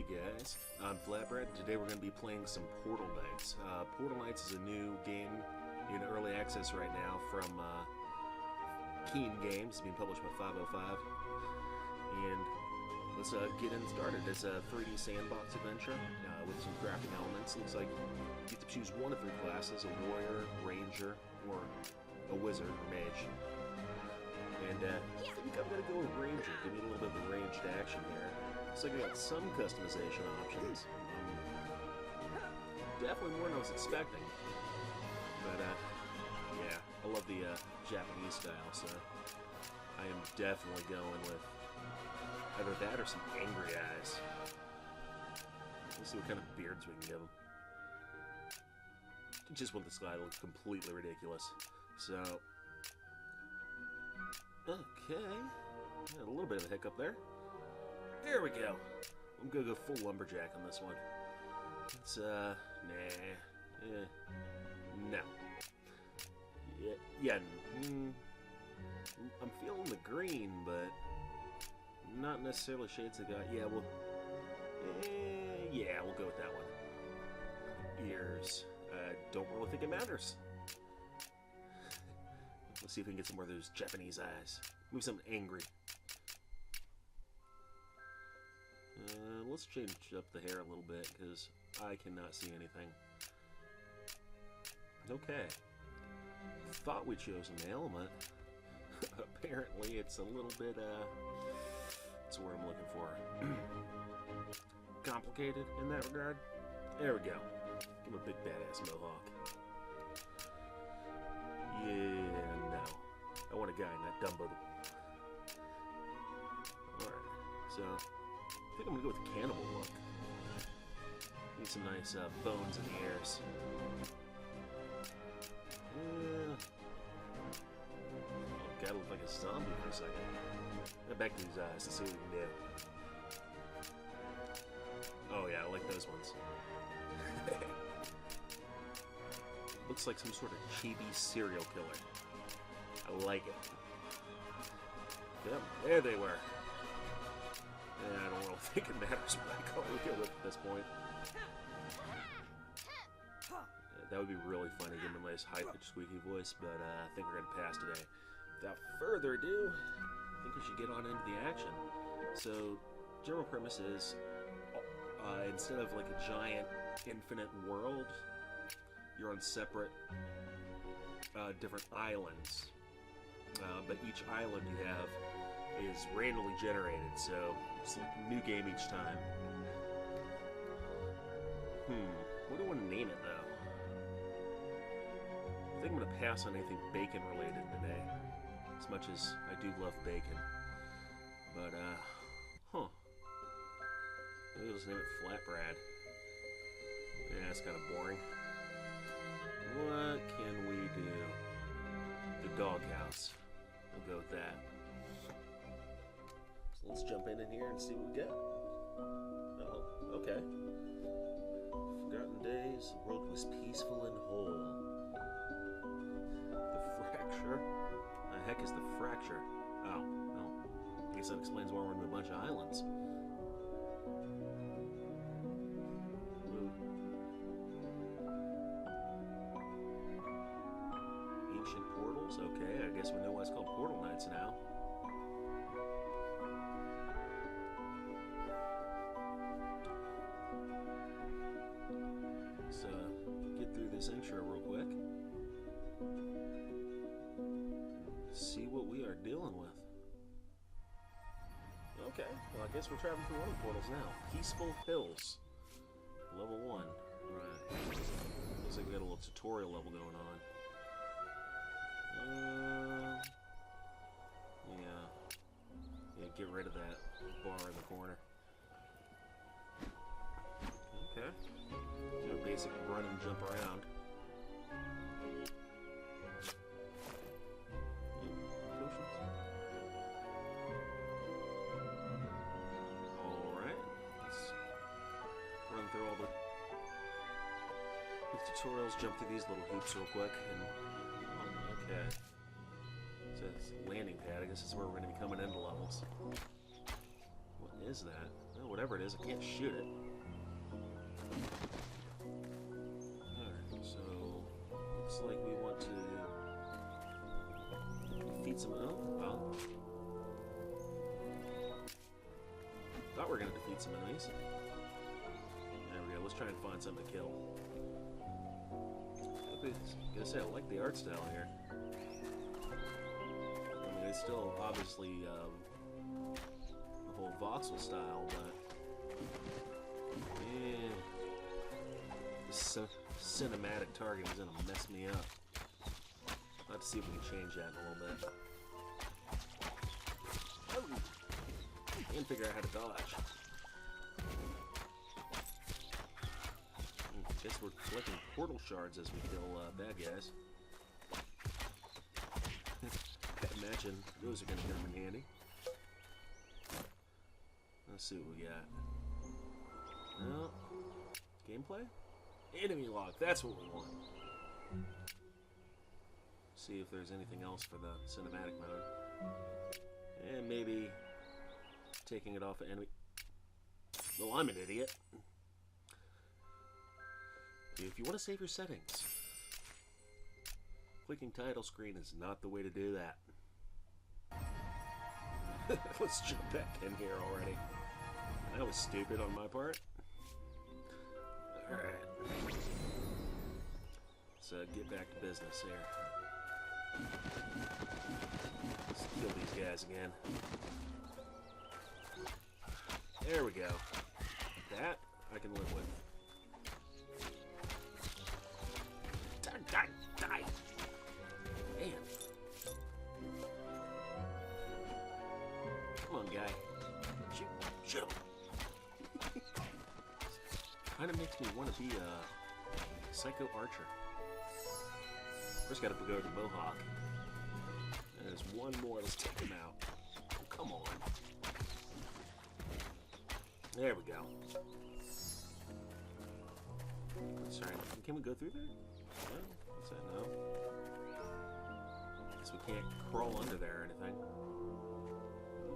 guys, I'm FlatBrad. Today we're going to be playing some Portal Knights. Portal Knights is a new game in early access right now from Keen Games. It's being published by 505. And let's get in started. It's a 3D sandbox adventure with some crafting elements. Looks like you get to choose one of three classes: a warrior, ranger, or a wizard or mage. And I think I'm going to go with ranger. Give me a little bit of a ranged action here. So I got some customization options. Definitely more than I was expecting. But yeah, I love the Japanese style, so I am definitely going with either that or some angry eyes. Let's see what kind of beards we can give them. I just want this guy to look completely ridiculous. So, okay, got a little bit of a hiccup there. There we go. I'm gonna go full lumberjack on this one. It's no. Yeah. I'm feeling the green, but not necessarily shades of guy. Yeah, we'll go with that one. Ears. Don't really think it matters. Let's see if we can get some more of those Japanese eyes. Maybe something angry. Let's change up the hair a little bit, because I cannot see anything. Okay. Thought we chose a male, but apparently it's a little bit, what's the word I'm looking for? Complicated in that regard. There we go. Give him a big badass mohawk. Yeah, no. I want a guy, not Dumbo. Alright, so I think I'm going to go with the cannibal look. Need some nice bones in the ears. Oh, gotta look like a zombie for a second. Back to these eyes and see what we can do. Oh yeah, I like those ones. Looks like some sort of chibi serial killer. I like it. Yep, there they were. Yeah, I don't really think it matters what color we go with at this point. That would be really funny, give him a nice high-pitched squeaky voice, but I think we're going to pass today. Without further ado, I think we should get on into the action. So, general premise is, instead of like a giant infinite world, you're on separate, different islands. But each island you have is randomly generated, so it's like a new game each time. What do I want to name it, though? I think I'm going to pass on anything bacon related today, as much as I do love bacon. But, maybe we'll just name it FlatBrad. Yeah, that's kind of boring. What can we do? The doghouse. We'll go with that. So let's jump in here and see what we got. Oh, okay. Forgotten days, the world was peaceful and whole. The fracture? The heck is the fracture? Oh, well, I guess that explains why we're in a bunch of islands. Woo. Ancient portals? Okay, I guess we know why it's called Portal Knights now. Get through this intro real quick. See what we are dealing with. Okay, well I guess we're traveling through one of the portals now. Peaceful Hills. Level 1. Right. Looks like we got a little tutorial level going on. Yeah, get rid of that bar in the corner. Okay. Do a basic run and jump around. Alright. Let's run through all the tutorials, jump through these little hoops real quick, and okay. So it's landing pad. I guess that's where we're going to be coming into levels. What is that? Well, whatever it is, I can't shoot it. Alright, so looks like we want to defeat some. Oh, well. Thought we were going to defeat some enemies. There we go. Let's try and find something to kill. I gotta say, I like the art style here. I mean, it's still obviously the whole voxel style, but yeah, this cinematic targeting is gonna mess me up. I'll have to see if we can change that in a little bit. Oh, and figure out how to dodge. Guess we're collecting portal shards as we kill bad guys. I imagine those are going to come in handy. Let's see what we got. No. Gameplay? Enemy log. That's what we want. See if there's anything else for the cinematic mode. And maybe taking it off of enemy. Well, I'm an idiot. If you want to save your settings, clicking title screen is not the way to do that. Let's jump back in here already. That was stupid on my part. Alright. Let's get back to business here. Let's kill these guys again. There we go. That I can live with. Die! Die! Man. Come on, guy. Shoot him. Kind of makes me want to be a psycho archer. First gotta go to the Mohawk. There's one more. Let's take him out. Oh, come on. There we go. Sorry, can we go through there? No? What's that? No? Guess we can't crawl under there or anything.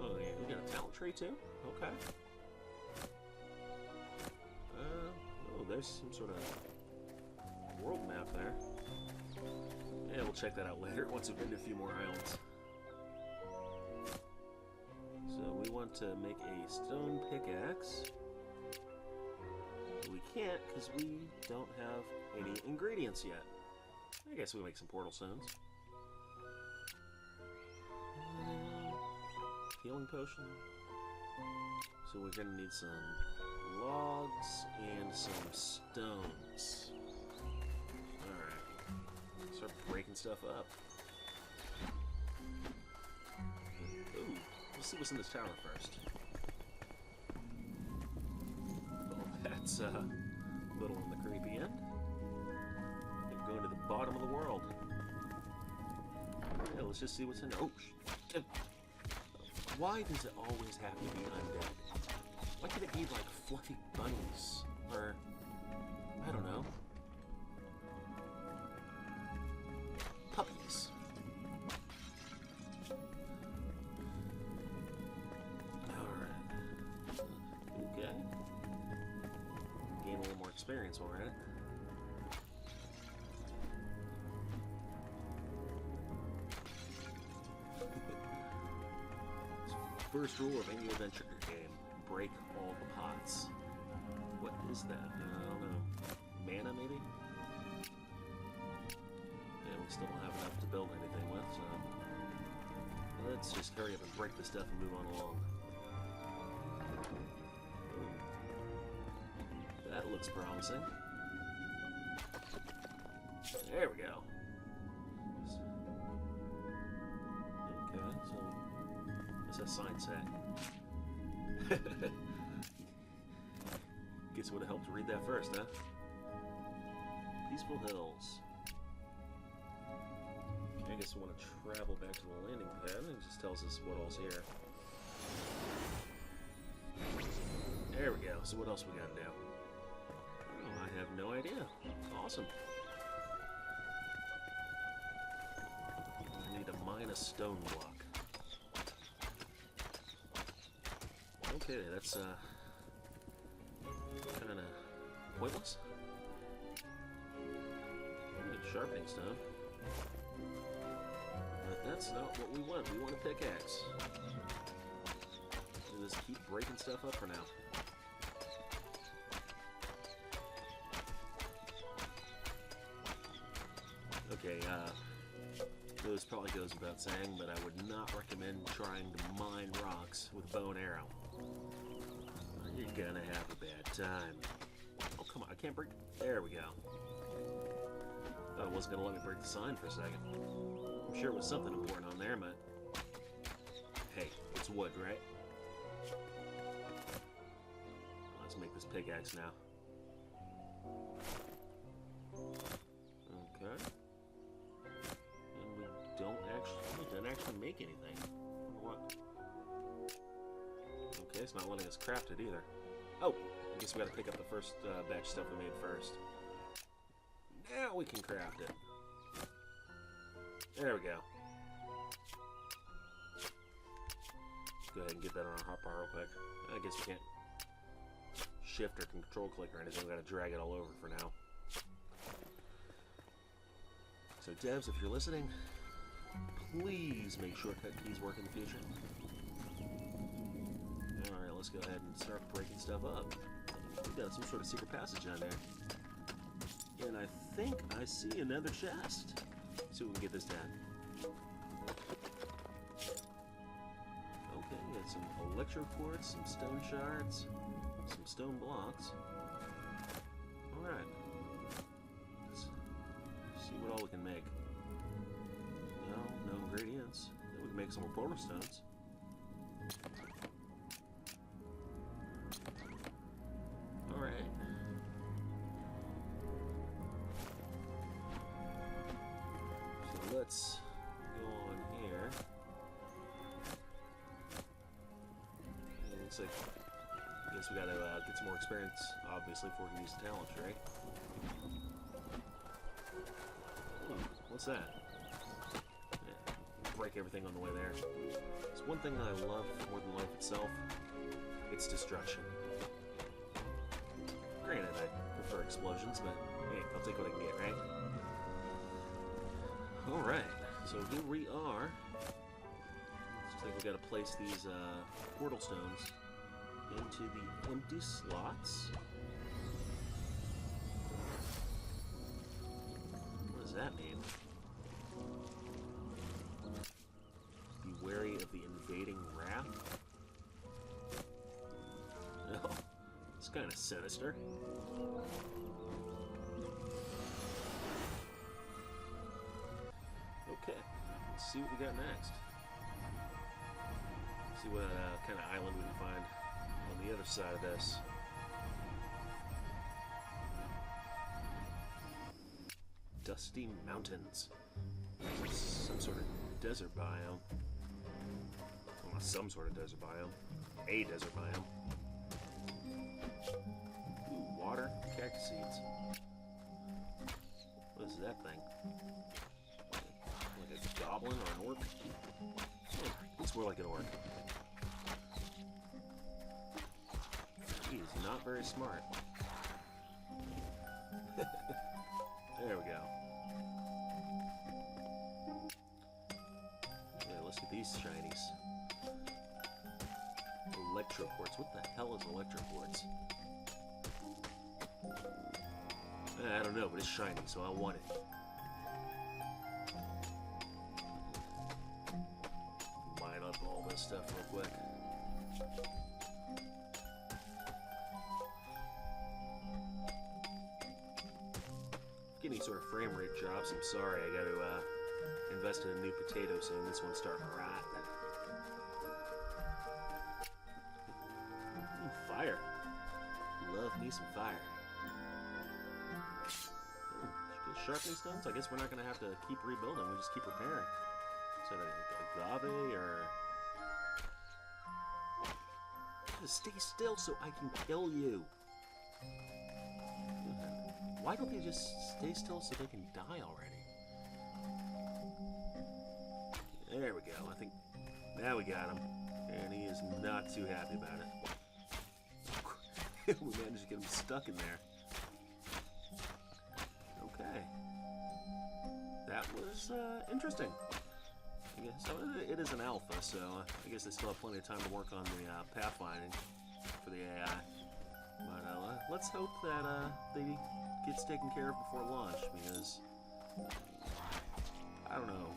Oh, yeah, we got a talent tree too? Okay. Oh, there's some sort of world map there. Yeah, we'll check that out later once we've been to a few more islands. So we want to make a stone pickaxe. But we can't because we don't have any ingredients yet. I guess we'll make some portal stones. Healing potion. So we're gonna need some logs and some stones. Alright. Start breaking stuff up. Ooh, let's see what's in this tower first. Oh, that's a little on the creepy end. We're going to the bottom of the world. Yeah, let's just see what's in there. Oh, why does it always have to be undead? Why can't it be like fluffy bunnies? Or, I don't know, puppies. Alright. Okay. Gain a little more experience while we're at it. First rule of any adventure game, break all the pots. What is that? I don't know. Mana, maybe? Yeah, we still don't have enough to build anything with, so let's just hurry up and break this stuff and move on along. That looks promising. There we go. Okay, so what's that sign say? Guess it would have helped to read that first, huh? Peaceful Hills. I guess we want to travel back to the landing pad, and it just tells us what all's here. There we go. So what else we gotta do? Oh, I have no idea. Awesome. I need to mine a stone block. Okay, that's kind of pointless. Sharpening stone. But that's not what we want. We want a pickaxe. So just keep breaking stuff up for now. Okay, this probably goes without saying, but I would not recommend trying to mine rocks with bow and arrow. You're gonna have a bad time. Oh, come on, I can't break. There we go. Thought it wasn't gonna let me break the sign for a second. I'm sure it was something important on there, but hey, it's wood, right? Let's make this pickaxe now. Okay. And we don't actually make anything. What? Okay, it's not letting us craft it either. Oh, I guess we gotta pick up the first batch stuff we made first. Now we can craft it. There we go. Go ahead and get that on our hotbar real quick. I guess we can't shift or control click or anything. We gotta drag it all over for now. So devs, if you're listening, please make shortcut keys work in the future. Alright, let's go ahead and start breaking stuff up. We've got some sort of secret passage down there. And I think I see another chest. See if we can get this done. Okay, we got some electro quartz, some stone shards, some stone blocks. Alright. Let's see what all we can make. No ingredients. Then we can make some more portal stones. Alright. Let's go on here. It looks like, I guess we gotta get some more experience, obviously, before we can use the talents, right? Ooh, what's that? Yeah, break everything on the way there. It's one thing that I love more than life itself. It's destruction. Granted, I prefer explosions, but hey, I'll take what I can get, right? Alright, so here we are. Looks like we gotta place these portal stones into the empty slots. What does that mean? Be wary of the invading wrath? Oh, it's kind of sinister. Okay, let's see what we got next. See what kind of island we can find on the other side of this. Dusty mountains. Some sort of desert biome. Well, not some sort of desert biome. A desert biome. Ooh, water, cactus seeds. What is that thing? Like a goblin or an orc? Oh, looks more like an orc. He's not very smart. There we go. Yeah, let's get these shinies. Electro quartz. What the hell is electro quartz? I don't know, but it's shiny, so I want it. Mine up all this stuff real quick. If any sort of frame rate drops, I'm sorry. I got to invest in a new potato soon. This one's starting to rot. Fire. Love me some fire. Sharpening stones? I guess we're not going to have to keep rebuilding. We just keep repairing. So agave or... Just stay still so I can kill you. Why don't they just stay still so they can die already? There we go. I think now we got him. And he is not too happy about it. We managed to get him stuck in there. Okay. That was interesting. I guess so it is an alpha, so I guess they still have plenty of time to work on the pathfinding for the AI. But let's hope that they gets taken care of before launch, because I don't know.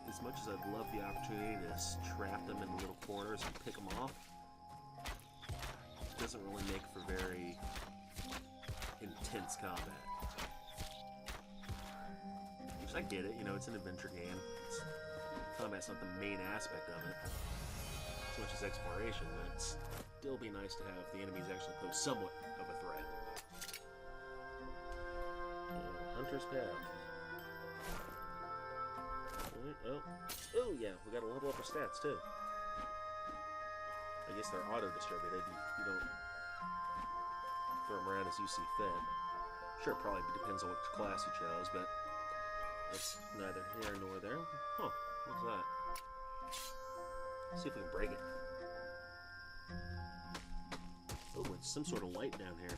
As much as I'd love the opportunity to trap them in little corners and pick them off, it doesn't really make for very intense combat. Which I get it, you know, it's an adventure game. Combat's not the main aspect of it, as much as exploration, but it'd still be nice to have the enemies actually pose somewhat of a threat. Hunter's Path. Oh yeah, we gotta level up our stats too. I guess they're auto-distributed. You don't throw them around as you see fit. Sure, it probably depends on which class you chose, but that's neither here nor there. Huh, what's that? Let's see if we can break it. Oh, it's some sort of light down here.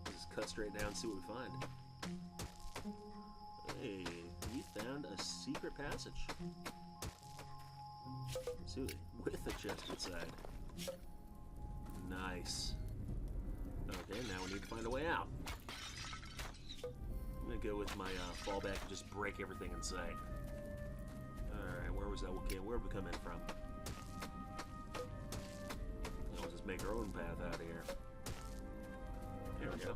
Just cut straight down and see what we find. Hey, we found a secret passage. Let's see, with a chest inside. Nice. Okay, now we need to find a way out. I'm gonna go with my fallback and just break everything in sight. Alright, where was that? Okay, where did we come in from? We'll just make our own path out of here. There we go.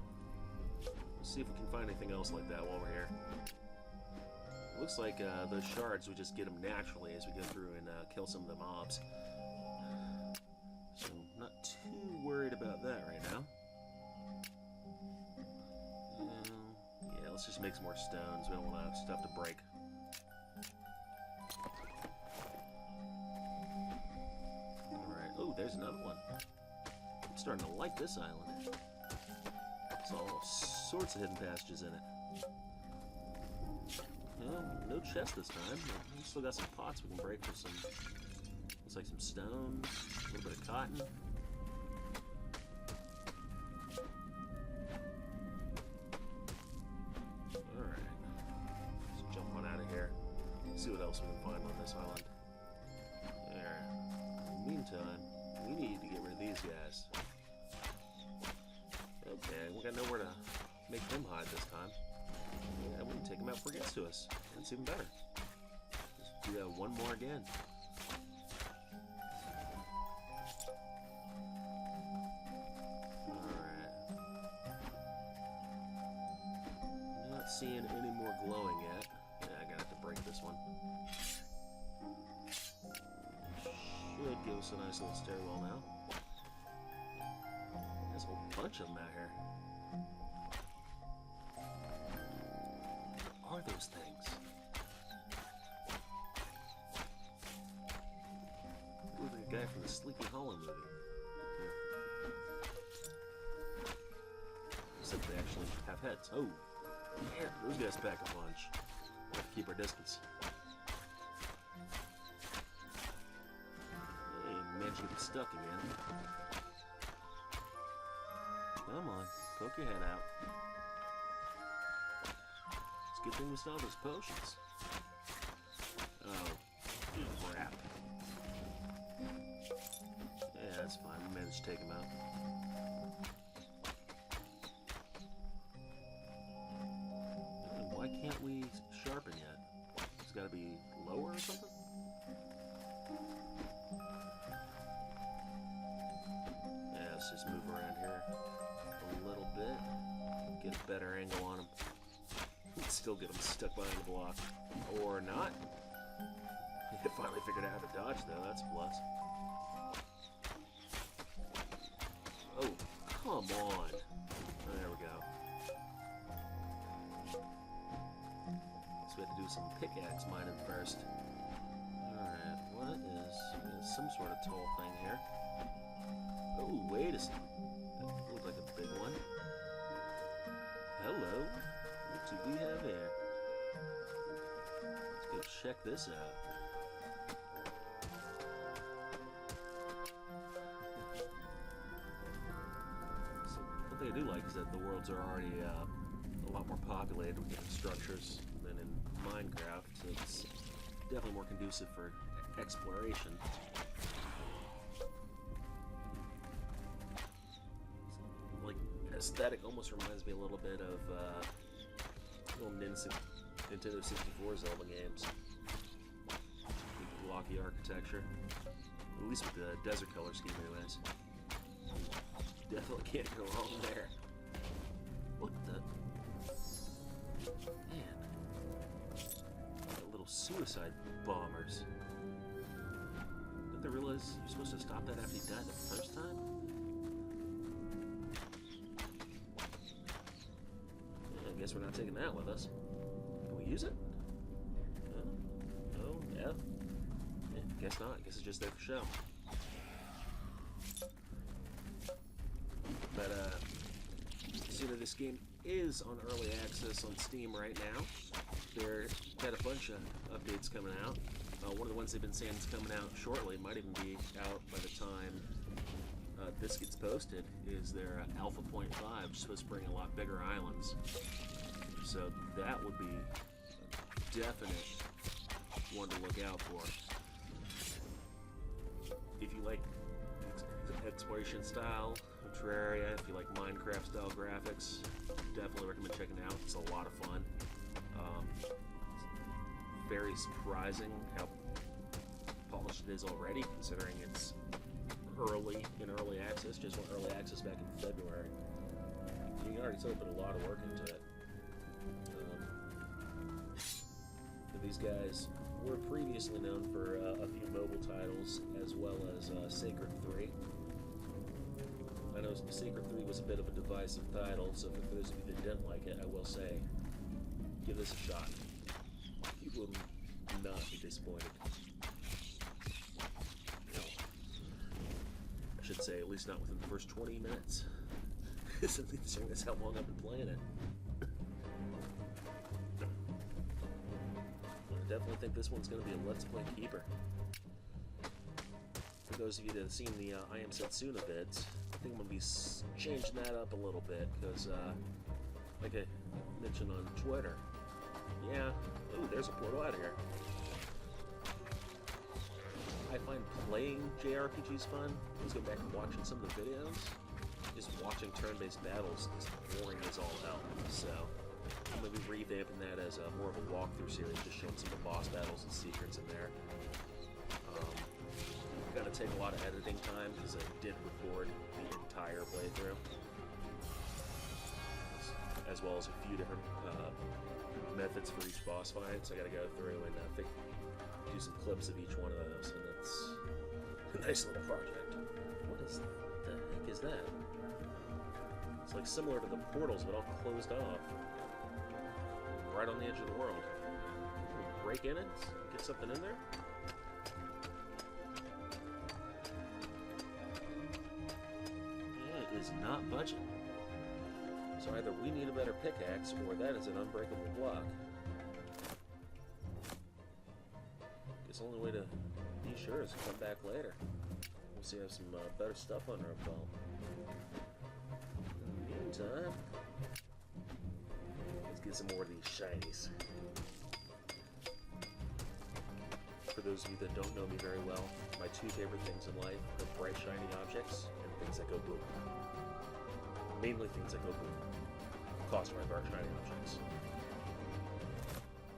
Let's see if we can find anything else like that while we're here. Looks like those shards, we just get them naturally as we go through and kill some of the mobs. So I'm not too worried about that right now. Yeah, let's just make some more stones. We don't want stuff to break. Alright, oh, there's another one. I'm starting to like this island. There's all sorts of hidden passages in it. No chest this time, but we still got some pots we can break for some, looks like some stones, a little bit of cotton. Alright, let's jump on out of here, see what else we can find on this island. There. In the meantime, we need to get rid of these guys. Okay, we got nowhere to make them hide this time. Yeah, we can take him out before he gets to us. That's even better. Just do that one more again. Alright. Not seeing any more glowing yet. Yeah, I gotta have to break this one. Should give us a nice little stairwell now. There's a whole bunch of them out here. What are those things? Look like a guy from the Sleepy Hollow movie. Except they actually have heads. Oh, yeah, those guys pack a punch. We have to keep our distance. Hey, managed to get stuck again. Come on, poke your head out. Good thing we still have those potions. Oh, crap. Yeah, that's fine. We managed to take him out. Why can't we sharpen yet? It's got to be lower or something? Yeah, let's just move around here a little bit. Get a better angle on him. Still get him stuck behind the block. Or not. He finally figured out how to dodge, though. That's a plus. Oh, come on. Oh, there we go. Guess we have to do some pickaxe mining first. Alright, what is some sort of tall thing here? Oh, wait a second. That looked like a big one. Hello. What do we have here? Let's go check this out. I do like is that the worlds are already a lot more populated with different structures than in Minecraft, so it's definitely more conducive for exploration. Like, aesthetic almost reminds me a little bit of old Nintendo 64 Zelda games. Blocky architecture, at least with the desert color scheme anyways. Definitely can't go wrong there. What the? Man. The little suicide bombers. Didn't they realize you're supposed to stop that after you died the first time? Yeah, I guess we're not taking that with us. Can we use it? Oh, yeah. Guess not. Guess it's just there for show. But, see that this game is on early access on Steam right now. They've got a bunch of updates coming out. One of the ones they've been saying is coming out shortly, might even be out by the time this gets posted, is their Alpha Point 5, which is supposed to bring a lot bigger islands. So that would be a definite one to look out for. If you like exploration style, Terraria, if you like Minecraft style graphics, definitely recommend checking it out. It's a lot of fun. Very surprising how polished it is already, considering it's early access. Just went early access back in February. You can already tell they put a lot of work into it. These guys were previously known for a few mobile titles, as well as Sacred 3. I know Sacred 3 was a bit of a divisive title, so for those of you that didn't like it, I will say, give this a shot. You will not be disappointed. I should say, at least not within the first 20 minutes. Considering that's how long I've been playing it. I definitely think this one's going to be a Let's Play keeper. For those of you that have seen the I Am Setsuna vids, I think I'm going to be changing that up a little bit, because, like I mentioned on Twitter, yeah, ooh, there's a portal out of here. I find playing JRPGs fun. Let's go back and watching some of the videos. Just watching turn-based battles is boring as all hell, so I'm going to be revamping that as more of a walkthrough series, just showing some of the boss battles and secrets in there. Got to take a lot of editing time because I did record the entire playthrough, as well as a few different methods for each boss fight. So I got to go through and do some clips of each one of those, and that's a nice little project. What is the heck is that? It's like similar to the portals, but all closed off. Right on the edge of the world. Break in it, get something in there. Yeah, it is not budging. So either we need a better pickaxe, or that is an unbreakable block. Guess the only way to be sure is to come back later. We'll see if we have some better stuff under our belt. In the meantime, let's get some more of these shinies. For those of you that don't know me very well, my two favorite things in life are bright shiny objects and things that go boom. Mainly things that go boom. Cost my bright shiny objects.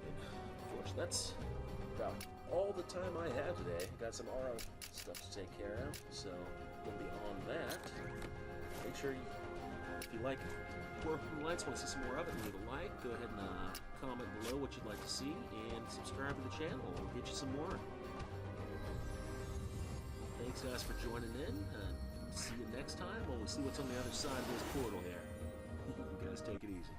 And unfortunately, that's about all the time I have today. Got some RO stuff to take care of, so we'll be on that. Make sure if you like Portable Lights, want to see some more of it, leave a like, go ahead and comment below what you'd like to see, and subscribe to the channel. We'll get you some more. Thanks guys for joining in, and see you next time when we see what's on the other side of this portal here. You guys take it easy.